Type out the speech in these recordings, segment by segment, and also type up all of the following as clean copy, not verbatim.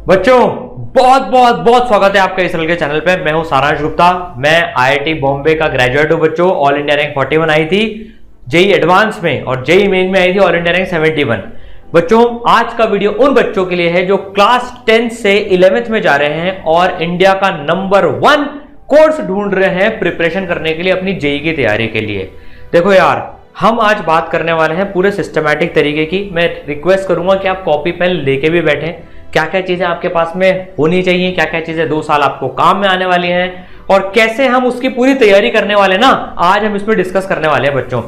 बच्चों बहुत बहुत बहुत स्वागत है आपका इसरल के चैनल पे। मैं हूं सारांश गुप्ता। मैं आईआईटी बॉम्बे का ग्रेजुएट हूं बच्चों। ऑल इंडिया रैंक 41 आई थी जेई एडवांस में और जेई मेन में आई थी ऑल इंडिया रैंक 71। बच्चों आज का वीडियो उन बच्चों के लिए है जो क्लास 10 से 11th में जा रहे हैं और इंडिया का नंबर 1 कोर्स ढूंढ रहे हैं प्रिपरेशन करने के लिए अपनी जेई की तैयारी के लिए। देखो यार, हम आज बात करने वाले हैं पूरे सिस्टमैटिक तरीके की। मैं रिक्वेस्ट करूंगा कि आप कॉपी पेन लेके भी बैठें। क्या क्या चीजें आपके पास में होनी चाहिए, क्या क्या चीजें 2 साल आपको काम में आने वाली हैं और कैसे हम उसकी पूरी तैयारी करने वाले ना, आज हम इसमें डिस्कस करने वाले हैं बच्चों।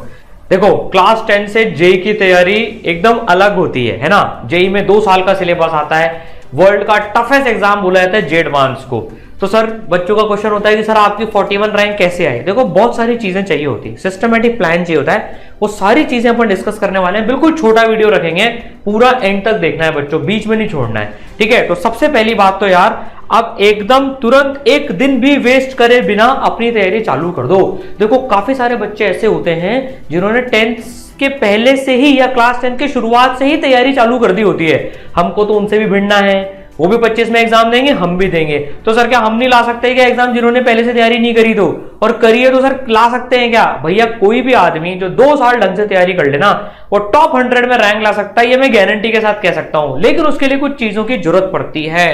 देखो क्लास 10 से जेई की तैयारी एकदम अलग होती है ना। जेई में 2 साल का सिलेबस आता है। वर्ल्ड का टफेस्ट एग्जाम बोला जाता है जे एडवांस को। तो सर बच्चों का क्वेश्चन होता है कि सर आपकी 41 रैंक कैसे आई। देखो बहुत सारी चीजें चाहिए होती है, सिस्टमैटिक प्लान चाहिए होता है। वो सारी चीजें अपन डिस्कस करने वाले हैं। बिल्कुल छोटा वीडियो रखेंगे, पूरा एंड तक देखना है बच्चों, बीच में नहीं छोड़ना है, ठीक है। तो सबसे पहली बात तो यार, अब एकदम तुरंत एक दिन भी वेस्ट करे बिना अपनी तैयारी चालू कर दो। देखो काफी सारे बच्चे ऐसे होते हैं जिन्होंने 10th के पहले से ही या क्लास 10 की शुरुआत से ही तैयारी चालू कर दी होती है। हमको तो उनसे भी भिड़ना है, वो भी 25 में एग्जाम देंगे, हम भी देंगे। तो सर क्या हम नहीं ला सकते क्या एग्जाम जिन्होंने पहले से तैयारी नहीं करी तो, और करी है तो सर ला सकते हैं क्या? भैया कोई भी आदमी जो 2 साल ढंग से तैयारी कर लेना वो टॉप 100 में रैंक ला सकता है, ये मैं गारंटी के साथ कह सकता हूं। लेकिन उसके लिए कुछ चीजों की जरूरत पड़ती है।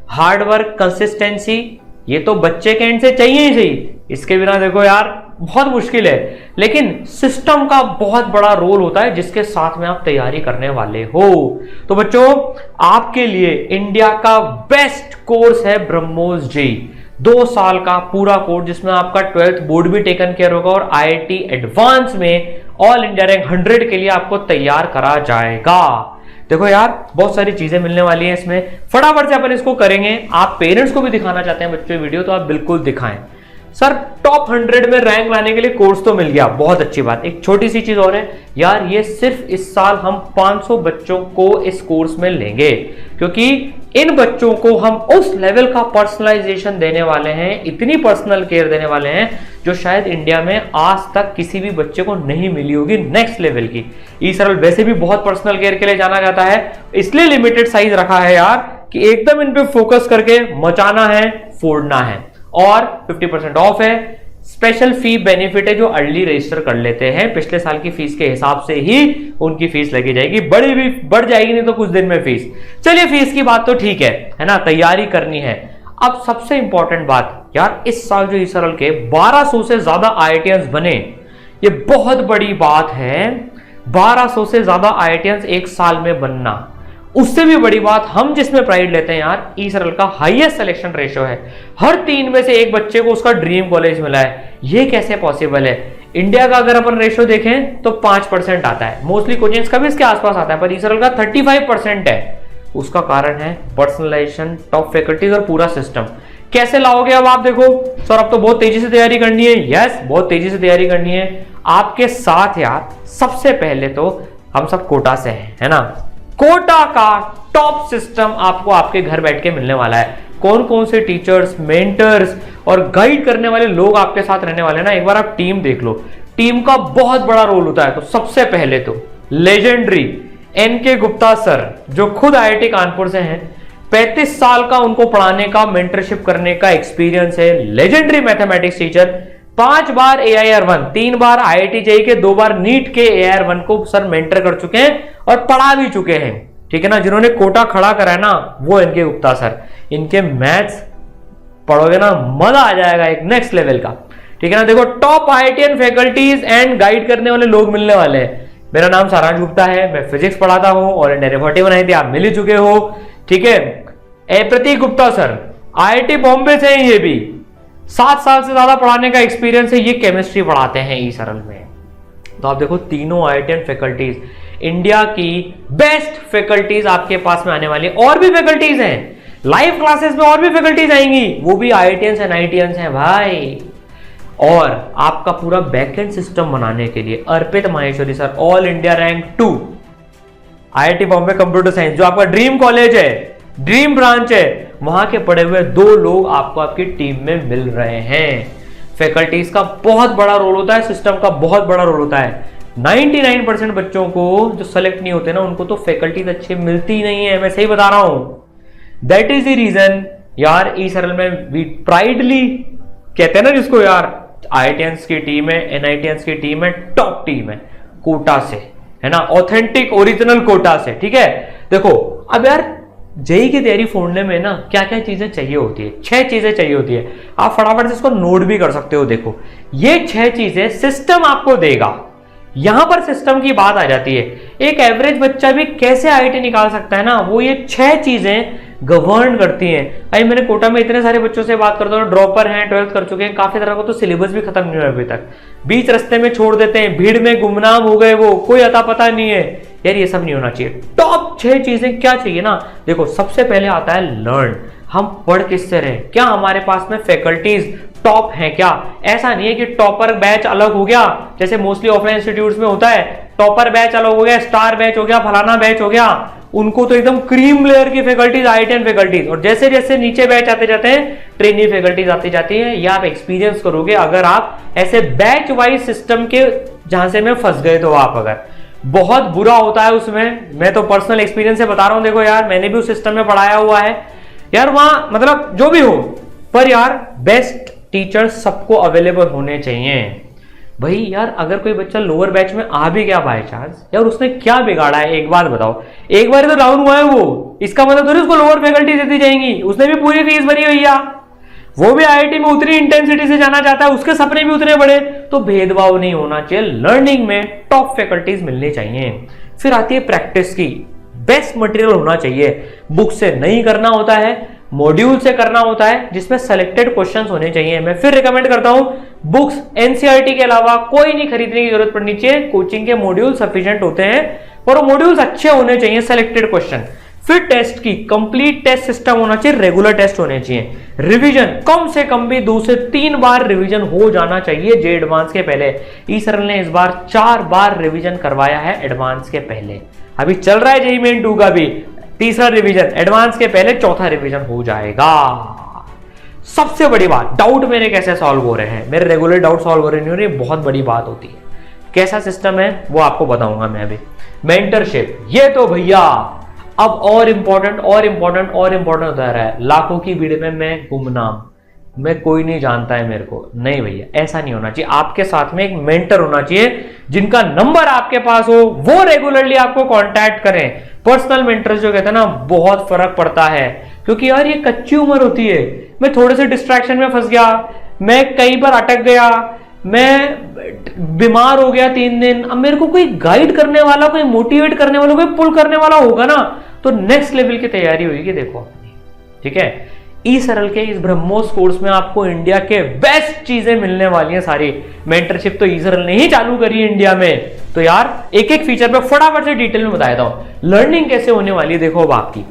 हार्डवर्क, कंसिस्टेंसी, ये तो बच्चे के एंड से चाहिए ही सही। इसके बिना देखो यार बहुत मुश्किल है। लेकिन सिस्टम का बहुत बड़ा रोल होता है जिसके साथ में आप तैयारी करने वाले हो। तो बच्चों आपके लिए इंडिया का बेस्ट कोर्स है ब्रह्मोस जेई। 2 साल का पूरा कोर्स जिसमें आपका 12th बोर्ड भी टेकन केयर होगा और आईआईटी एडवांस में ऑल इंडिया रैंक 100 के लिए आपको तैयार करा जाएगा। देखो यार बहुत सारी चीजें मिलने वाली हैं इसमें, फटाफट से अपन इसको करेंगे। आप पेरेंट्स को भी दिखाना चाहते हैं बच्चों वीडियो, तो आप बिल्कुल दिखाएं। सर टॉप 100 में रैंक लाने के लिए कोर्स तो मिल गया, बहुत अच्छी बात। एक छोटी सी चीज और है यार, ये सिर्फ इस साल हम 500 बच्चों को इस कोर्स में लेंगे, क्योंकि इन बच्चों को हम उस लेवल का पर्सनलाइजेशन देने वाले हैं, इतनी पर्सनल केयर देने वाले हैं जो शायद इंडिया में आज तक किसी भी बच्चे को नहीं मिली होगी, नेक्स्ट लेवल की। इसरल वैसे भी बहुत पर्सनल केयर के लिए जाना जाता है, इसलिए लिमिटेड साइज रखा है यार कि एकदम इन पे फोकस करके मचाना है, फोड़ना है। और 50% ऑफ है। स्पेशल फी बेनिफिट है जो अर्ली रजिस्टर कर लेते हैं, पिछले साल की फीस के हिसाब से ही उनकी फीस लगी जाएगी। बड़ी भी बढ़ जाएगी नहीं तो कुछ दिन में फीस। चलिए फीस की बात तो ठीक है ना, तैयारी करनी है। अब सबसे इंपॉर्टेंट बात यार, इस साल जो इसरल के 1200 से ज्यादा आईआईटीएंस बने, ये बहुत बड़ी बात है। 1200 से ज्यादा आईआईटीएंस एक साल में बनना, उससे भी बड़ी बात हम जिसमें प्राइड लेते हैं यार, इसरल का हाईएस्ट सिलेक्शन रेशियो है। हर 3 में से एक बच्चे को उसका ड्रीम कॉलेज मिला है। ये कैसे पॉसिबल है? इंडिया का अगर अपन रेशियो देखें तो 5% आता है, मोस्टली कोचिंग्स का भी इसके आसपास आता है, पर इसरल का 35% है। उसका कारण है पर्सनलाइजेशन, टॉप फैकल्टीज और पूरा सिस्टम। कैसे लाओगे? अब आप देखो सर, अब तो बहुत तेजी से तैयारी करनी है। यस, बहुत तेजी से तैयारी करनी है। आपके साथ यार सबसे पहले तो हम सब कोटा से हैं, है ना। कोटा का टॉप सिस्टम आपको आपके घर बैठ के मिलने वाला है। कौन कौन से टीचर्स, मेंटर्स और गाइड करने वाले लोग आपके साथ रहने वाले हैं ना, एक बार आप टीम देख लो। टीम का बहुत बड़ा रोल होता है। तो सबसे पहले तो लेजेंडरी एनके गुप्ता सर, जो खुद आईआईटी कानपुर से हैं, 35 साल का उनको पढ़ाने का, मेंटरशिप करने का एक्सपीरियंस है। लेजेंडरी मैथमेटिक्स टीचर, 5 बार AIR1, 3 बार IIT जेई के, 2 बार नीट के AIR1 को सर मेंटर कर चुके हैं और पढ़ा भी चुके हैं, ठीक है ना। जिन्होंने कोटा खड़ा करा है ना, वो इनके गुप्ता सर। इनके मैथ्स पढ़ोगे ना, मजा आ जाएगा एक नेक्स्ट लेवल का, ठीक है ना। देखो top IITian faculties and guide करने वाले लोग मिलने वाले हैं। मेरा नाम सारांश गुप्ता है, मैं फिजिक्स पढ़ाता हूं और इंडिया 41 आई थी, आप मिल ही चुके हो, ठीक है। प्रतीक गुप्ता सर IIT बॉम्बे से हैं, ये भी 7 साल से ज्यादा पढ़ाने का एक्सपीरियंस है। ये केमिस्ट्री पढ़ाते हैं इसरल में। तो आप देखो तीनों IITian फैकल्टीज, इंडिया की बेस्ट फैकल्टीज आपके पास में आने वाली है। और भी फैकल्टीज हैं, लाइव क्लासेस में और भी फैकल्टीज आएंगी, वो भी IITians एंड IITians हैं भाई। और आपका पूरा बैकएंड सिस्टम बनाने के लिए Arpit Maheshwari sir, all India rank 2 IIT Bombay computer science, जो आपका ड्रीम कॉलेज है, ड्रीम ब्रांच है, वहां के पढ़े हुए 2 लोग आपको आपकी टीम में मिल रहे हैं। फैकल्टीज का बहुत बड़ा रोल होता है, सिस्टम का बहुत बड़ा रोल होता है। 99% बच्चों को जो सेलेक्ट नहीं होते ना, उनको तो फैकल्टीज अच्छी मिलती ही नहीं है, मैं सही बता रहा हूं। दैट इज द रीजन यार ई सरल में वी प्राइडली कहते हैं ना जिसको यार, IITians की टीम है, NITians की टीम है, टॉप टीम है कोटा से, है ना, ऑथेंटिक ओरिजिनल कोटा से। ठीक है, देखो अब यार जेई की तैयारी फोड़ने में ना क्या क्या चीजें चाहिए होती है, 6 चीजें चाहिए होती है। आप फटाफट से इसको नोट भी कर सकते हो। देखो ये 6 चीजें सिस्टम आपको देगा। यहां पर सिस्टम की बात आ जाती है, एक एवरेज बच्चा भी कैसे IIT निकाल सकता है ना, वो ये 6 चीजें गवर्न करती हैं। भाई मैंने कोटा में इतने सारे बच्चों से बात करता हूँ, ड्रॉपर हैं, 12th कर चुके हैं, काफी तरह का तो सिलेबस भी खत्म नहीं हुआ अभी तक, बीच रास्ते में छोड़ देते हैं, भीड़ में गुमनाम हो गए, वो कोई अता पता नहीं है। यार ये सब नहीं होना चाहिए। टॉप 6 चीजें क्या चाहिए ना, देखो सबसे पहले आता है लर्न। हम पढ़ किससे रहे, क्या हमारे पास में फैकल्टीज टॉप है क्या। ऐसा नहीं है कि टॉपर बैच अलग हो गया, जैसे मोस्टली ऑफलाइन इंस्टीट्यूट्स में होता है, टॉपर बैच अलग हो गया, स्टार बैच हो गया, फलाना बैच हो गया, उनको तो एकदम क्रीम लेयर की फैकल्टीज, IITian फैकल्टीज, और जैसे जैसे नीचे बैच आते जाते हैं ट्रेनी फैकल्टीज आती जाती है। ये आप एक्सपीरियंस करोगे अगर आप ऐसे बैच वाइज सिस्टम के जहां से में फंस गए, तो आप अगर बहुत बुरा होता है उसमें। मैं तो पर्सनल एक्सपीरियंस से बता रहा हूं, देखो यार मैंने भी उस सिस्टम में पढ़ाया हुआ है यार, वहां मतलब जो भी हो, पर यार बेस्ट टीचर सबको अवेलेबल होने चाहिए। भाई यार अगर कोई बच्चा लोअर बैच में आ भी गया बाय चांस, यार उसने क्या बिगाड़ा है, एक बात बताओ, एक बार तो डाउन हुआ है वो, इसका मतलब थोड़ी उसको लोअर फैकल्टी देती जाएंगी, उसने भी पूरी फीस भरी हुई है, वो भी IIT में उतनी इंटेंसिटी से जाना चाहता है, उसके सपने भी उतने बड़े, तो भेदभाव नहीं होना चाहिए। लर्निंग में टॉप फैकल्टीज मिलनी चाहिए। फिर आती है प्रैक्टिस की, बेस्ट मटेरियल होना चाहिए, बुक से नहीं करना होता है, मॉड्यूल से करना होता है, जिसमें सेलेक्टेड क्वेश्चंस होने चाहिए। मैं फिर रिकमेंड करता हूं, बुक्स NCERT के अलावा कोई नहीं खरीदने की जरूरत पड़नी चाहिए, कोचिंग के मॉड्यूल सफिशिएंट होते हैं, और मॉड्यूल्स अच्छे होने चाहिए, सेलेक्टेड क्वेश्चन। फिर टेस्ट की कंप्लीट टेस्ट सिस्टम होना चाहिए, रेगुलर टेस्ट होने चाहिए। रिवीजन कम से कम भी 2 से 3 बार रिवीजन हो जाना चाहिए जे एडवांस के पहले। ई सरल ने इस बार 4 बार रिवीजन करवाया है एडवांस के पहले, अभी चल रहा है जेईई मेन 2 का भी, तीसरा रिवीजन एडवांस के पहले, चौथा रिवीजन हो जाएगा। सबसे बड़ी बात, डाउट मेरे कैसे सॉल्व हो रहे हैं, मेरे रेगुलर डाउट सॉल्व हो रहे नहीं हो रहे, बहुत बड़ी बात होती है। कैसा सिस्टम है वो आपको बताऊंगा मैं अभी। मेंटरशिप, ये तो भैया अब और इंपॉर्टेंट और इंपॉर्टेंट और इंपॉर्टेंट होता रहा है। लाखों की भीड़ में मैं गुमनाम, मैं कोई नहीं जानता है मेरे को, नहीं भैया ऐसा नहीं होना चाहिए। आपके साथ में एक मेंटर होना चाहिए, जिनका नंबर आपके पास हो, वो रेगुलरली आपको कांटेक्ट करें। पर्सनल मेंटर्स जो कहते हैं ना, बहुत फर्क पड़ता है, क्योंकि यार ये कच्ची उम्र होती है। मैं थोड़े से डिस्ट्रैक्शन में फंस गया, मैं कई बार अटक गया, मैं बीमार हो गया 3 दिन, अब मेरे को कोई गाइड करने वाला, कोई मोटिवेट करने वाला, कोई पुल करने वाला होगा ना, तो नेक्स्ट लेवल की तैयारी होगी। देखो ठीक है, ई सरल के इस ब्रह्मोस कोर्स में आपको इंडिया के बेस्ट चीजें मिलने वाली हैं सारी। मेंटरशिप तो ई सरल ने ही चालू करी है इंडिया में, तो यार एक एक फीचर पे फटाफट से डिटेल में बता देता हूं। लर्निंग कैसे होने वाली है देखो अब आपकी,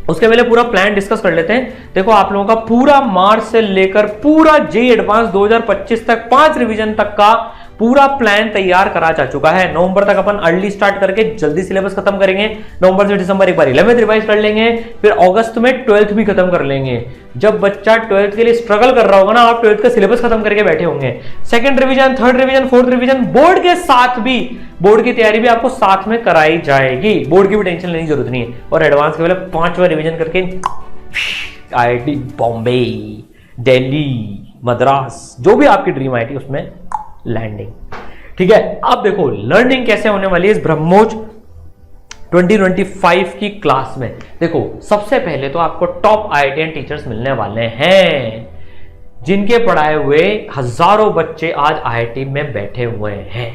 उसके पहले पूरा प्लान डिस्कस कर लेते हैं। देखो आप लोगों का पूरा मार्च से लेकर पूरा जेईई एडवांस 2025 तक 5 रिवीजन तक का पूरा प्लान तैयार करा जा चुका है। नवंबर तक अपन अर्ली स्टार्ट करके जल्दी सिलेबस खत्म करेंगे, नवंबर से दिसंबर एक बार 11th रिवाइज कर लेंगे, फिर अगस्त में 12th भी खत्म कर लेंगे। जब बच्चा 12th के लिए स्ट्रगल कर रहा होगा ना, आप 12th का सिलेबस खत्म करके बैठे होंगे। Second revision, third revision, fourth revision, board के साथ भी, बोर्ड की तैयारी भी आपको साथ में कराई जाएगी, बोर्ड की भी टेंशन लेने की जरूरत नहीं है। और एडवांस के पहले 5वां रिवीजन करके IIT बॉम्बे, दिल्ली, मद्रास, जो भी आपकी ड्रीम IIT उसमें लैंडिंग। ठीक है, अब देखो लर्निंग कैसे होने वाली है इस ब्रह्मोस 2025 की क्लास में। देखो सबसे पहले तो आपको टॉप IITian टीचर्स मिलने वाले हैं, जिनके पढ़ाए हुए हजारों बच्चे आज IIT में बैठे हुए हैं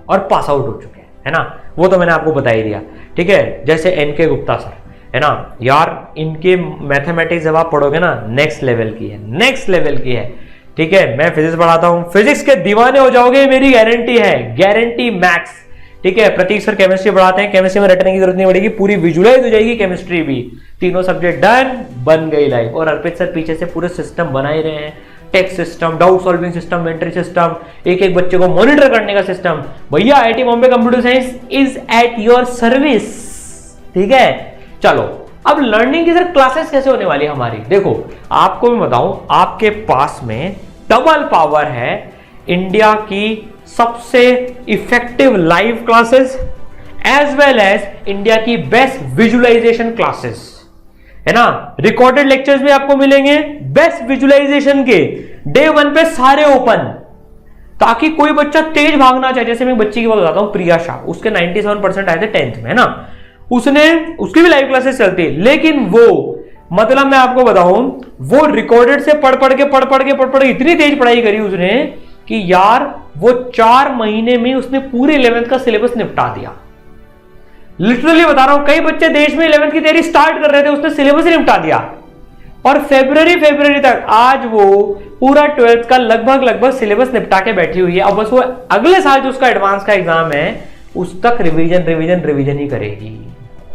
और पास आउट हो चुके हैं, है ना, वो तो मैंने आपको बता ही दिया। ठीक है, जैसे NK गुप्ता सर, है ना यार, इनके मैथमेटिक्स जब आप पढ़ोगे ना, नेक्स्ट लेवल की है, नेक्स्ट लेवल की है। ठीक है, मैं फिजिक्स पढ़ाता हूं, फिजिक्स के दीवाने हो जाओगे, मेरी गारंटी है, गारंटी मैक्स। ठीक है, प्रतीक सर केमिस्ट्री पढ़ाते हैं, केमिस्ट्री में रटने की जरूरत नहीं पड़ेगी, पूरी विजुअलाइज हो जाएगी केमिस्ट्री भी, तीनों सब्जेक्ट डन, बन गई लाइफ। और अर्पित सर पीछे से पूरे सिस्टम बना ही रहे हैं, text system, doubt solving system, मेंटरी सिस्टम, एक एक बच्चे को मॉनिटर करने का सिस्टम। भैया IIT Bombay computer science is at your service. ठीक है, चलो अब लर्निंग की सर क्लासेस कैसे होने वाली है हमारी। देखो आपको मैं बताऊं, आपके पास में डबल पावर है इंडिया की सबसे effective live classes as well as India की बेस्ट विजुअलाइजेशन क्लासेस, है ना। रिकॉर्डेड लेक्चर्स भी आपको मिलेंगे बेस्ट विजुअलाइजेशन के, डे 1 पे सारे ओपन, ताकि कोई बच्चा तेज भागना चाहे। जैसे मैं बच्ची की बात बताता हूं, प्रिया शाह, उसके 97% आए थे 10th में, है ना। उसकी भी लाइव क्लासेस चलती है, लेकिन वो मतलब मैं आपको बताऊं, वो रिकॉर्डेड से पढ़ पढ़ के इतनी तेज पढ़ाई करी उसने कि यार वो 4 महीने में उसने पूरे 11th का सिलेबस निपटा दिया। लिटरली बता रहा हूं, कई बच्चे देश में 11th की तैयारी स्टार्ट कर रहे थे, उसने सिलेबस ही निपटा दिया। और फरवरी तक आज वो पूरा 12th का लगभग सिलेबस निपटा के बैठी हुई है। अब बस वो अगले साल जो उसका एडवांस का एग्जाम है उस तक रिवीजन ही करेगी।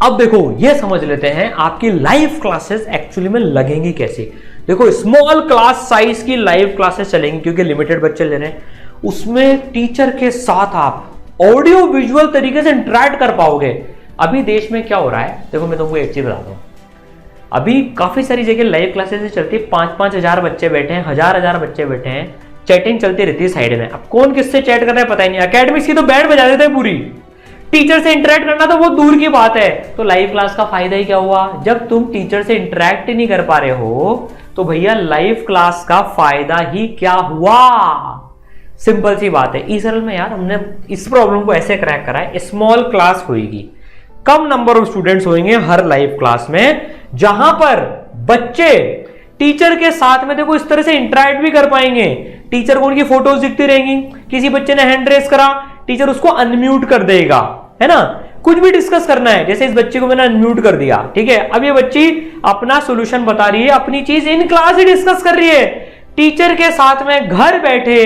अब देखो ये समझ लेते हैं आपकी लाइव क्लासेस एक्चुअली में लगेंगी कैसे। देखो स्मॉल क्लास साइज की लाइव क्लासेस चलेंगी क्योंकि लिमिटेड बच्चे ले रहे हैं। उसमें टीचर के साथ आप ऑडियो विजुअल तरीके से इंटरैक्ट कर पाओगे। अभी देश में क्या हो रहा है, देखो मैं तुमको एक चीज बताता हूं, अभी काफी सारी जगह लाइव क्लासेस चलती है, 5-5 हजार बच्चे बैठे हैं, हजार बच्चे बैठे हैं, चैटिंग चलती रहती है साइड में। अब कौन किससे चैट कर रहा है पता ही नहीं। अकेडमिक्स की तो बैंड बजा देते हैं पूरी, टीचर से इंटरेक्ट करना तो वो दूर की बात है। तो लाइव क्लास का फायदा ही क्या हुआ, जब तुम टीचर से इंटरेक्ट ही नहीं कर पा रहे हो तो भैया लाइव क्लास का फायदा ही क्या हुआ। सिंपल सी बात है। ईसरल में यार हमने इस प्रॉब्लम को ऐसे क्रैक करा है, स्मॉल क्लास होगी, कम नंबर ऑफ स्टूडेंट्स होंगे हर लाइव क्लास में, जहां पर बच्चे टीचर के साथ में देखो इस तरह से इंटरेक्ट भी कर पाएंगे। टीचर को उनकी फोटोज दिखती रहेंगी, किसी बच्चे ने हैंड रेस करा टीचर उसको अनम्यूट कर देगा, है ना। कुछ भी डिस्कस करना है, जैसे इस बच्चे को मैंने अनम्यूट कर दिया, ठीक है, अब ये बच्ची अपना सॉल्यूशन बता रही है, अपनी चीज इन क्लास ही डिस्कस कर रही है, टीचर के साथ में घर बैठे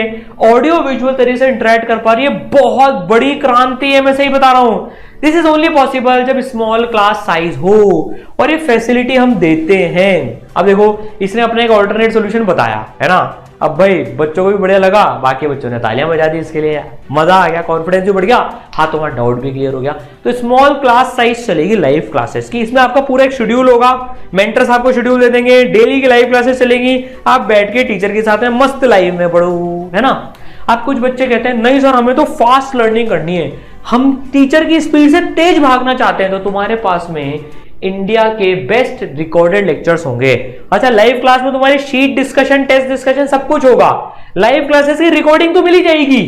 ऑडियो विजुअल तरीके से इंटरेक्ट कर पा रही है। बहुत बड़ी क्रांति है, मैं सही बता रहा हूं। दिस इज ओनली पॉसिबल जब स्मॉल क्लास साइज हो, और ये फैसिलिटी हम देते हैं। अब देखो इसने अपना एक ऑल्टरनेट सॉल्यूशन बताया, है ना। अब भाई बच्चों को भी बढ़िया लगा, बाकी बच्चों ने तालियां बजा दी, इसके लिए मजा आ गया, कॉन्फिडेंस भी बढ़ गया, हाँ तुम्हारा डाउट भी क्लियर हो गया। तो स्मॉल क्लास साइज चलेगी लाइव क्लासेस की। इसमें आपका पूरा एक शेड्यूल होगा, मेंटर्स आपको शेड्यूल दे देंगे, डेली की लाइव क्लासेस चलेगी, आप बैठ के टीचर के साथ में मस्त लाइव में पढ़ो, है ना। आप कुछ बच्चे कहते हैं नहीं सर हमें तो फास्ट लर्निंग करनी है, हम टीचर की स्पीड से तेज भागना चाहते हैं, तो तुम्हारे पास में इंडिया के बेस्ट रिकॉर्डेड लेक्चर्स होंगे। अच्छा, लाइव क्लास में तुम्हारी शीट डिस्कशन, टेस्ट डिस्कशन सब कुछ होगा। लाइव क्लासेस की रिकॉर्डिंग तो मिल ही जाएगी,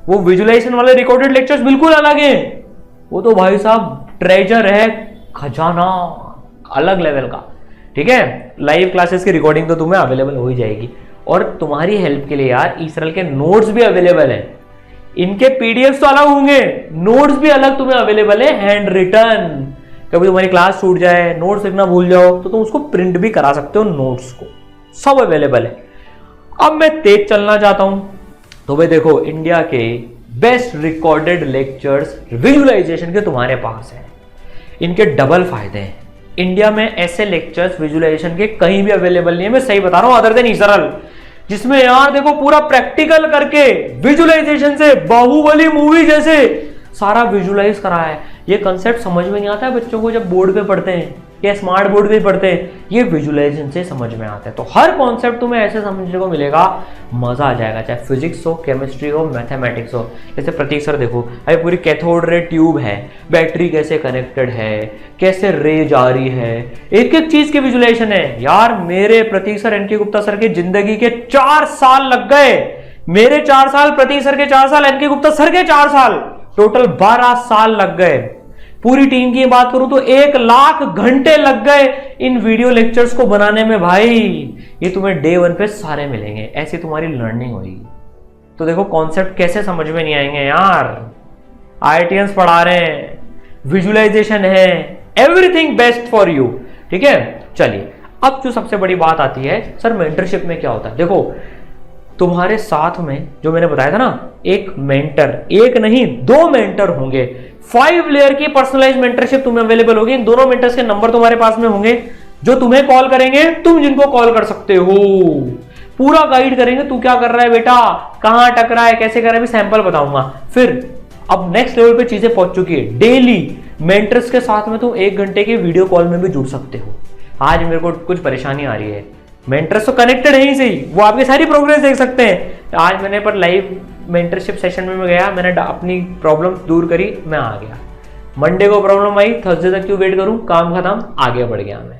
वो विजुअलाइजेशन वाले रिकॉर्डेड लेक्चर्स बिल्कुल अलग हैं, वो तो भाई साहब ट्रेजर है, खजाना अलग लेवल का, ठीक है। लाइव क्लासेस की रिकॉर्डिंग तो तुम्हें अवेलेबल हो ही जाएगी। और तुम्हारी हेल्प के लिए यार ईसरल के नोट्स भी अवेलेबल है, इनके पीडीएफ तो अलग होंगे, नोट्स भी अलग तुम्हें अवेलेबल है, हैंड रिटन। कभी तुम्हारी क्लास छूट जाए, नोट्स लिखना भूल जाओ तो तुम उसको प्रिंट भी करा सकते हो, नोट्स को, सब अवेलेबल है। अब मैं तेज चलना चाहता हूं, तो भाई देखो इंडिया के बेस्ट रिकॉर्डेड लेक्चर्स विजुअलाइजेशन के तुम्हारे पास है। इनके डबल फायदे हैं, इंडिया में ऐसे लेक्चर्स विजुअलाइजेशन के कहीं भी अवेलेबल नहीं है, मैं सही बता रहा हूं, अदर देन ईसरल, जिसमें यार देखो पूरा प्रैक्टिकल करके विजुअलाइजेशन से बाहुबली मूवी जैसे सारा विजुअलाइज करा है। ये कंसेप्ट समझ में नहीं आता है बच्चों को जब बोर्ड पे पढ़ते हैं या स्मार्ट बोर्ड पे पढ़ते हैं, ये विजुअलाइजेशन से समझ में आता है। तो हर कॉन्सेप्ट तुम्हें ऐसे समझने को मिलेगा, मजा आ जाएगा, चाहे फिजिक्स हो, केमिस्ट्री हो, मैथमेटिक्स हो। जैसे प्रतीक सर देखो, अभी पूरी कैथोड रे ट्यूब है, बैटरी कैसे कनेक्टेड है, कैसे रे जा रही है, एक एक चीज के विजुअलाइजेशन है। यार मेरे प्रतीक सर, एनके गुप्ता सर के जिंदगी के 4 साल लग गए, मेरे 4 साल, प्रतीक सर के 4 साल, एनके गुप्ता सर के 4 साल, टोटल 12 साल लग गए। पूरी टीम की बात करूं तो 1 लाख घंटे लग गए इन वीडियो लेक्चर्स को बनाने में। भाई ये तुम्हें डे 1 पे सारे मिलेंगे, ऐसी तुम्हारी लर्निंग होगी। तो देखो कॉन्सेप्ट कैसे समझ में नहीं आएंगे यार, आईआईटीएंस पढ़ा रहे हैं, विजुअलाइजेशन है, एवरीथिंग बेस्ट फॉर यू, ठीक है। चलिए अब जो सबसे बड़ी बात आती है, सर मेंटरशिप में क्या होता है। देखो तुम्हारे साथ में जो मैंने बताया था ना, एक मेंटर, एक नहीं 2 मेंटर होंगे, 5 लेयर की पर्सनलाइज मेंटरशिप तुम्हें अवेलेबल होगी। इन दोनों मेंटर्स के नंबर तुम्हारे पास में होंगे, जो तुम्हें कॉल करेंगे, तुम जिनको कॉल कर सकते हो, पूरा गाइड करेंगे, तू क्या कर रहा है बेटा, कहां अटक रहा है, कैसे कर रहा है, सैंपल बताऊंगा। फिर अब नेक्स्ट लेवल पे चीजें पहुंच चुकी है, डेली मेंटर्स के साथ में तुम 1 घंटे के वीडियो कॉल में भी जुड़ सकते हो। आज मेरे को कुछ परेशानी आ रही है, मेंटर्स तो कनेक्टेड है ही सही, वो आपकी सारी प्रोग्रेस देख सकते हैं। आज मैंने पर लाइव मेंटरशिप सेशन में मैं गया, मैंने अपनी प्रॉब्लम दूर करी, मैं आ गया। मंडे को प्रॉब्लम आई, थर्सडे तक क्यों वेट करूं, काम खत्म, आगे बढ़ गया मैं।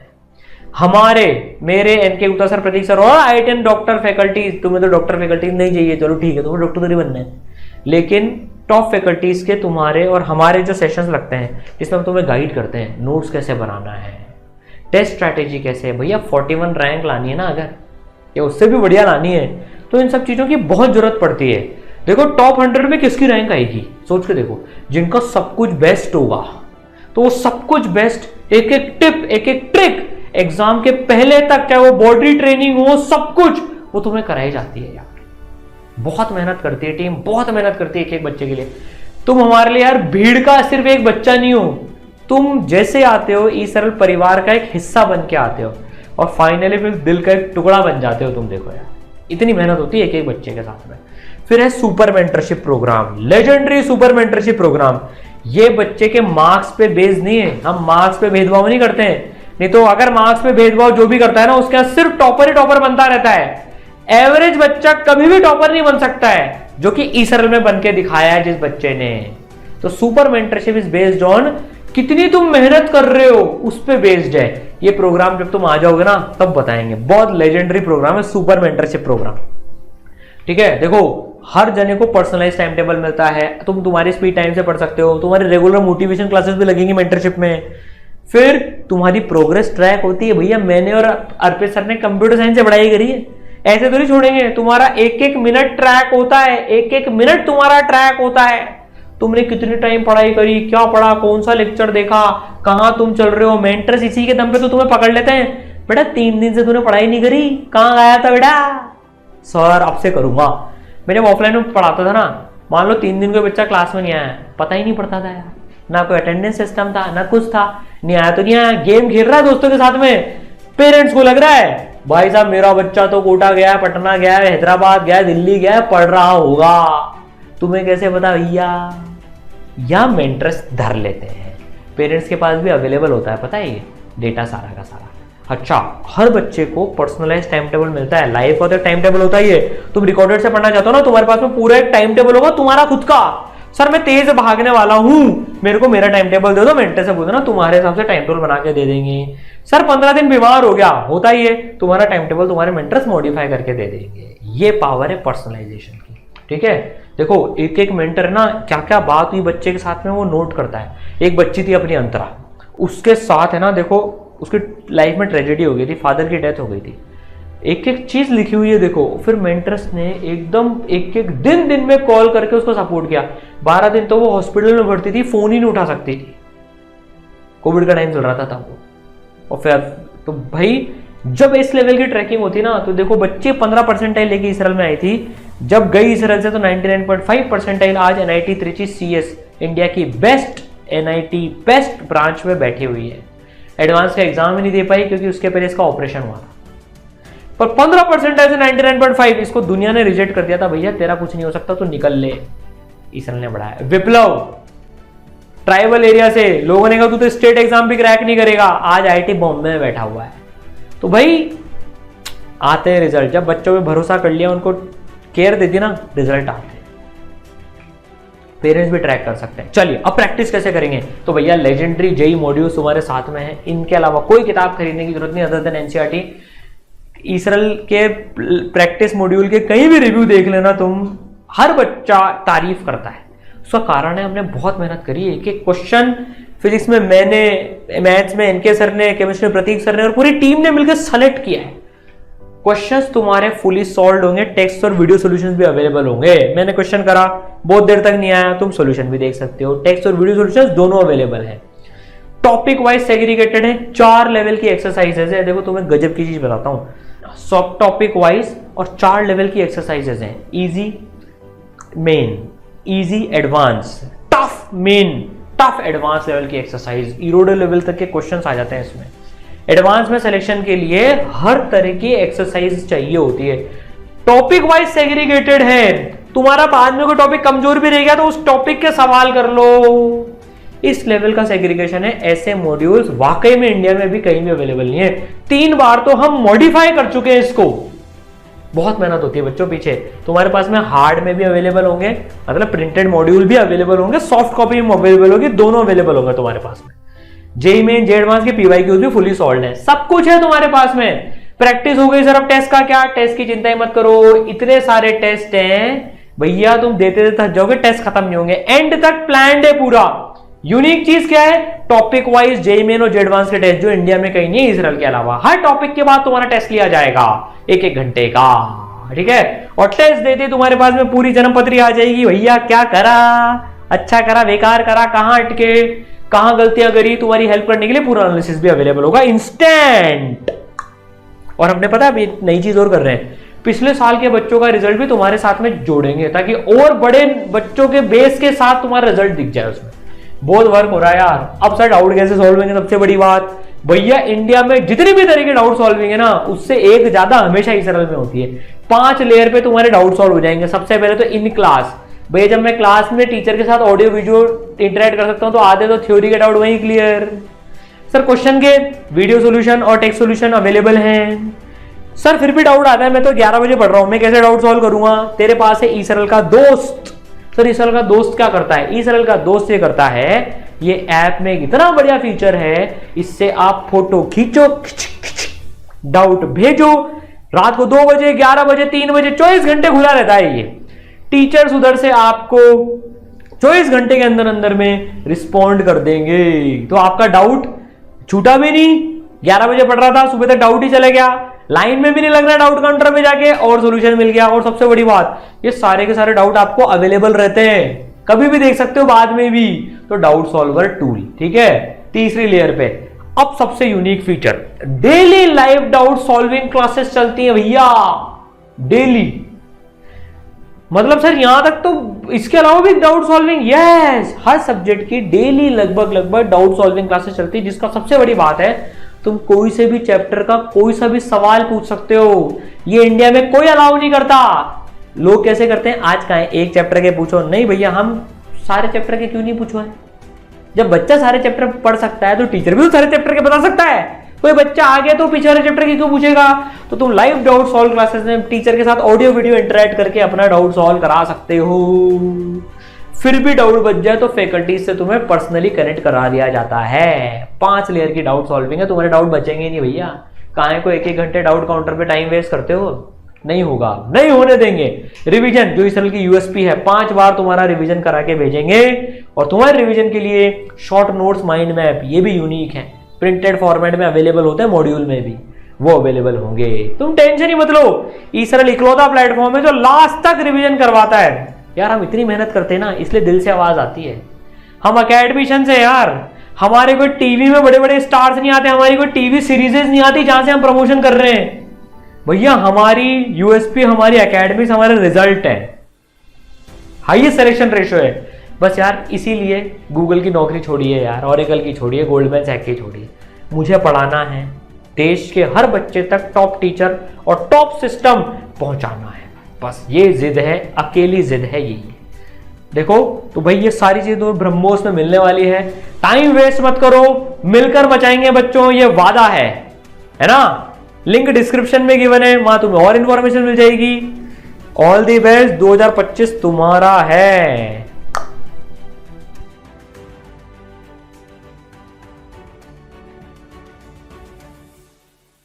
हमारे मेरे एनके गुप्ता सर, प्रतीक सर और IITian डॉक्टर फैकल्टीज, तुम्हें तो डॉक्टर फैकल्टीज नहीं चाहिए, चलो ठीक है, तुम्हें डॉक्टर तो नहीं बनना है, लेकिन टॉप फैकल्टीज के तुम्हारे और हमारे जो सेशंस लगते हैं जिसमें हम तुम्हें गाइड करते हैं, नोट्स कैसे बनाना है, टेस्ट स्ट्रैटेजी कैसे है, भैया 41 रैंक लानी है ना अगर, या उससे भी बढ़िया लानी है, तो इन सब चीज़ों की बहुत जरूरत पड़ती है। देखो टॉप 100 में किसकी रैंक आएगी, सोच के देखो, जिनका सब कुछ बेस्ट होगा, तो वो सब कुछ बेस्ट, एक एक टिप, एक एक ट्रिक एग्जाम के पहले तक, चाहे वो बॉडी ट्रेनिंग हो, सब कुछ वो तुम्हें कराई जाती है यार। बहुत मेहनत करती है टीम, बहुत मेहनत करती है एक एक बच्चे के लिए। तुम हमारे लिए यार भीड़ का सिर्फ एक बच्चा नहीं हो, तुम जैसे आते हो ई सरल परिवार का एक हिस्सा बन के आते हो और फाइनली फिर दिल का एक टुकड़ा बन जाते हो तुम। देखो यार इतनी मेहनत होती है एक एक बच्चे के साथ में। फिर है super mentorship programme, legendary super mentorship programme. ये बच्चे के मार्क्स पे बेस नहीं है, हम मार्क्स पे भेदभाव नहीं करते हैं, नहीं तो अगर मार्क्स पे भेदभाव जो भी करता है ना उसके यहाँ सिर्फ टॉपर ही टॉपर बनता रहता है। एवरेज बच्चा कभी भी टॉपर नहीं बन सकता है, जो कि ई सरल में बन के दिखाया है जिस बच्चे ने। तो super mentorship is based on कितनी तुम मेहनत कर रहे हो उस पे बेस्ड है। ये प्रोग्राम जब तुम आ जाओगे ना तब बताएंगे, बहुत लेजेंडरी प्रोग्राम है सुपर मेंटरशिप प्रोग्राम। ठीक है, देखो हर जने को पर्सनलाइज टाइम टेबल मिलता है, तुम तुम्हारी स्पीड टाइम से पढ़ सकते हो, तुम्हारी रेगुलर मोटिवेशन क्लासेस भी लगेंगी मेंटरशिप में। फिर तुम्हारी प्रोग्रेस ट्रैक होती है। भैया मैंने और अर्पित सर ने कंप्यूटर साइंस से पढ़ाई करी है, ऐसे तो नहीं छोड़ेंगे, तुम्हारा एक एक मिनट ट्रैक होता है, एक एक मिनट तुम्हारा ट्रैक होता है। तुमने कितनी टाइम पढ़ाई करी, क्या पढ़ा, कौन सा लेक्चर देखा, कहां तुम चल रहे हो। मेंटर्स इसी के दम पे तो तुम्हें पकड़ लेते हैं, बेटा 3 दिन से तूने पढ़ाई नहीं करी, कहां गया था बेटा। सर आपसे करूंगा। मैं जब ऑफलाइन में पढ़ाता था ना, मान लो 3 दिन कोई बच्चा क्लास में नहीं आया, पता ही नहीं पड़ता था यार, ना कोई अटेंडेंस सिस्टम था ना कुछ था, नहीं आया तो नहीं आया, गेम खेल रहा है दोस्तों के साथ में। पेरेंट्स को लग रहा है भाई साहब मेरा बच्चा तो कोटा गया है, पटना गया है, हैदराबाद गया है, दिल्ली गया है, पढ़ रहा होगा। तुम्हें कैसे पता भैया? या मेंटर्स धर लेते हैं, पेरेंट्स के पास भी अवेलेबल होता है, पता है ये डेटा सारा का सारा। अच्छा, हर बच्चे को पर्सनलाइज टाइम टेबल मिलता है, लाइफ का तो टाइम टेबल होता ही है। तुम रिकॉर्डेड से पढ़ना चाहते हो ना, तुम्हारे पास में पूरा एक टाइम टेबल होगा तुम्हारा खुद का। सर मैं तेज भागने वाला हूं, मेरे को मेरा टाइम टेबल दे दो, मेंटर से पूछो ना, तुम्हारे हिसाब से टाइम टेबल बना के दे देंगे। सर 15 दिन बीमार हो गया, होता ही है, तुम्हारा टाइम टेबल तुम्हारे मेंटर्स मॉडिफाई करके दे देंगे। ये पावर है पर्सनलाइजेशन की। ठीक है, देखो एक एक मेंटर ना क्या क्या बात हुई बच्चे के साथ में वो नोट करता है। एक बच्ची थी अपनी अंतरा, उसके साथ है ना, देखो उसकी लाइफ में ट्रेजेडी हो गई थी, फादर की डेथ हो गई थी, एक एक चीज लिखी हुई है देखो। फिर मेंटर्स ने एकदम एक एक दिन में कॉल करके उसको सपोर्ट किया। 12 दिन तो वो हॉस्पिटल में भर्ती थी, फोन ही नहीं उठा सकती थी, कोविड का टाइम चल रहा था तब वो। और फिर तो भाई जब इस लेवल की ट्रैकिंग होती ना, तो देखो बच्चे 15 परसेंटाइल लेके इसराइल में आई थी, जब गई इसराइल से तो 99.5 परसेंटाइल आज NIT त्रिची CS इंडिया की बेस्ट NIT बेस्ट ब्रांच में बैठी हुई है। एडवांस का एग्जाम ही नहीं दे पाई क्योंकि उसके पहले इसका ऑपरेशन हुआ था, पर 15 परसेंटाइल से 99.5 इसको दुनिया ने रिजेक्ट कर दिया था। भैया तेरा कुछ नहीं हो सकता, तो निकल ले, इसराइल ने बढ़ाया। विप्लव ट्राइबल एरिया से, लोगों ने कहा तू तो स्टेट एग्जाम भी क्रैक नहीं करेगा, आज IIT बॉम्बे में बैठा हुआ है। तो भाई आते हैं रिजल्ट, जब बच्चों पे भरोसा कर लिया, उनको केयर दे दी ना, रिजल्ट आते हैं। पेरेंट्स भी ट्रैक कर सकते हैं। चलिए अब प्रैक्टिस कैसे करेंगे, तो भैया लेजेंडरी जेई मॉड्यूल्स तुम्हारे साथ में है, इनके अलावा कोई किताब खरीदने की जरूरत नहीं अदर देन NCERT। इसराइल के प्रैक्टिस मॉड्यूल के कहीं भी रिव्यू देख लेना तुम, हर बच्चा तारीफ करता है। उसका कारण है हमने बहुत मेहनत करी है। एक एक क्वेश्चन फिजिक्स में मैंने, मैथ्स में NK सर ने, केमिस्ट्री में प्रतीक सर ने और पूरी टीम ने मिलकर सेलेक्ट किया है। क्वेश्चंस तुम्हारे फुली सॉल्व होंगे, टेक्स्ट और वीडियो सॉल्यूशंस भी अवेलेबल होंगे। मैंने क्वेश्चन करा, बहुत देर तक नहीं आया, तुम सॉल्यूशन भी देख सकते हो, टेक्स्ट और वीडियो सॉल्यूशंस दोनों अवेलेबल है। टॉपिक वाइज सेग्रीगेटेड है, 4 लेवल की एक्सरसाइजेज है। देखो तुम्हें गजब की चीज बताता हूँ, सब टॉपिक वाइज और 4 लेवल की एक्सरसाइजेज हैं। Easy main, easy advance, tough main, tough advance level की एक्सरसाइज, इरोडो लेवल तक के क्वेश्चंस आ जाते हैं इसमें। एडवांस में सिलेक्शन के लिए हर तरह की एक्सरसाइज चाहिए होती है। टॉपिक वाइज सेग्रीगेटेड है, तुम्हारा बाद में कोई टॉपिक कमजोर भी रह गया तो उस टॉपिक के सवाल कर लो। इस लेवल का सेग्रीगेशन है। ऐसे मॉड्यूल्स वाकई में इंडिया में भी कहीं भी अवेलेबल नहीं है। 3 बार तो हम मॉडिफाई कर चुके हैं इसको। बहुत मेहनत होती है बच्चों पीछे। तुम्हारे पास में हार्ड में भी अवेलेबल होंगे, मतलब प्रिंटेड मॉड्यूल भी अवेलेबल होंगे, सॉफ्ट कॉपी में अवेलेबल होगी, दोनों अवेलेबल होंगे तुम्हारे पास में। जेई मेन जे एडवांस के पीवाईक्यूज भी फुली सॉल्व है, सब कुछ है तुम्हारे पास में। प्रैक्टिस हो गई। सिर्फ टेस्ट का क्या, टेस्ट की चिंता ही मत करो, इतने सारे टेस्ट हैं भैया, तुम देते देते थक जाओगे, टेस्ट खत्म नहीं होंगे, एंड तक प्लान्ड है पूरा। यूनिक चीज क्या है, टॉपिक वाइज जेई मेन और जे एडवांस के टेस्ट जो इंडिया में कहीं नहीं है इसराइल के अलावा, हर टॉपिक के बाद तुम्हारा टेस्ट लिया जाएगा 1-1 घंटे का, ठीक है। और टेस्ट देते तुम्हारे पास में पूरी जन्मपत्री आ जाएगी, भैया क्या करा, अच्छा करा, बेकार करा, कहां अटके, कहां गलतियां करी, तुम्हारी हेल्प करने के लिए पूरा एनालिसिस भी अवेलेबल होगा इंस्टेंट। और हमने पता है नई चीज और कर रहे हैं, पिछले साल के बच्चों का रिजल्ट भी तुम्हारे साथ में जोड़ेंगे ताकि और बड़े बच्चों के बेस के साथ तुम्हारा रिजल्ट दिख जाए। उसमें बहुत वर्क हो रहा है यार। अब सर डाउट कैसे सॉल्व होंगे, सबसे बड़ी बात भैया, इंडिया में जितनी भी तरह के डाउट सॉल्विंग है ना, उससे एक ज्यादा हमेशा इस सरल में होती है। 5 लेयर पे तुम्हारे डाउट सॉल्व हो जाएंगे। सबसे पहले तो इन क्लास, भैया जब मैं क्लास में टीचर के साथ ऑडियो वीडियो इंटरेक्ट कर सकता हूं तो आधे तो थ्योरी के डाउट वहीं क्लियर। सर क्वेश्चन के वीडियो सोल्यूशन और टेक्स्ट सोल्यूशन अवेलेबल हैं। सर फिर भी डाउट आता है, मैं तो 11 बजे पढ़ रहा हूं, मैं कैसे डाउट सॉल्व करूंगा? तेरे पास है ई सरल का दोस्त। सर ई सरल का दोस्त क्या करता है? ई सरल का दोस्त ये करता है, ये ऐप में इतना बढ़िया फीचर है, इससे आप फोटो खींचो, डाउट भेजो, रात को 2 बजे, 11 बजे, 3 बजे, 24 घंटे खुला रहता है ये। टीचर्स उधर से आपको 24 घंटे के अंदर अंदर में रिस्पॉन्ड कर देंगे, तो आपका डाउट छूटा भी नहीं। 11 बजे पढ़ रहा था, सुबह तक डाउट ही चले गया, लाइन में भी नहीं लग रहा डाउट काउंटर में जाके, और सॉल्यूशन मिल गया। और सबसे बड़ी बात, ये सारे के सारे डाउट आपको अवेलेबल रहते हैं, कभी भी देख सकते हो बाद में भी। तो डाउट सॉल्वर टूल, ठीक है। तीसरी लेयर पे अब सबसे unique feature, daily live doubt solving classes चलती हैं भैया, डेली। मतलब सर यहां तक तो इसके अलावा भी डाउट सॉल्विंग, यस, हर सब्जेक्ट की डेली लगभग डाउट सॉल्विंग क्लासेस चलती है। जिसका सबसे बड़ी बात है, तुम कोई से भी चैप्टर का कोई सा भी सवाल पूछ सकते हो, ये इंडिया में कोई अलाउ नहीं करता। लोग कैसे करते हैं, आज का है एक चैप्टर के पूछो, नहीं भैया हम सारे चैप्टर के क्यों नहीं पूछवाए? जब बच्चा सारे चैप्टर पढ़ सकता है तो टीचर भी तो सारे चैप्टर के बता सकता है। कोई बच्चा आ गया तो पीछे वाले चैप्टर की क्यों पूछेगा? तो तुम लाइव डाउट सॉल्व क्लासेस में टीचर के साथ ऑडियो वीडियो इंटरेक्ट करके अपना डाउट सॉल्व करा सकते हो। फिर भी डाउट बच जाए तो फैकल्टी से तुम्हें पर्सनली कनेक्ट करा दिया जाता है। 5 लेयर की डाउट सॉल्विंग है, तुम्हारे डाउट बचेंगे नहीं भैया। काहे को 1-1 घंटे डाउट काउंटर पे टाइम वेस्ट करते हो? नहीं होगा, नहीं होने देंगे। रिवीजन जो इस साल की यूएसपी है, 5 बार तुम्हारा रिवीजन करा के भेजेंगे। और तुम्हारे रिवीजन के लिए शॉर्ट नोट्स, माइंड मैप, ये भी यूनिक है, प्रिंटेड फॉर्मेट में अवेलेबल होते हैं, मॉड्यूल में भी वो अवेलेबल होंगे। तुम टेंशन ही मत लो, ई सरल इकलौता प्लेटफॉर्म है जो लास्ट तक रिवीजन करवाता है। यार हम इतनी मेहनत करते हैं ना, इसलिए दिल से आवाज आती है। हम अकेडमिशियन से यार, हमारे कोई टीवी में बड़े बड़े स्टार्स नहीं आते, हमारी कोई टीवी सीरीजेस नहीं आती जहां से हम प्रमोशन कर रहे हैं भैया। हमारी यूएसपी, हमारी एकेडमी, हमारे रिजल्ट है, हाईएस्ट सिलेक्शन रेशियो है। बस यार इसीलिए गूगल की नौकरी छोड़िए यार, ऑरेकल की छोड़िए, गोल्डमैन सैक्स की छोड़िए, मुझे पढ़ाना है, देश के हर बच्चे तक टॉप टीचर और टॉप सिस्टम पहुंचाना है। बस ये जिद है, अकेली जिद है यही। देखो तो भाई ये सारी चीजें ब्रह्मोस में मिलने वाली है, टाइम वेस्ट मत करो, मिलकर बचाएंगे बच्चों, ये वादा है ना। लिंक डिस्क्रिप्शन में गिवन है, वहां तुम्हें और इंफॉर्मेशन मिल जाएगी। ऑल दी बेस्ट, 2025 तुम्हारा है।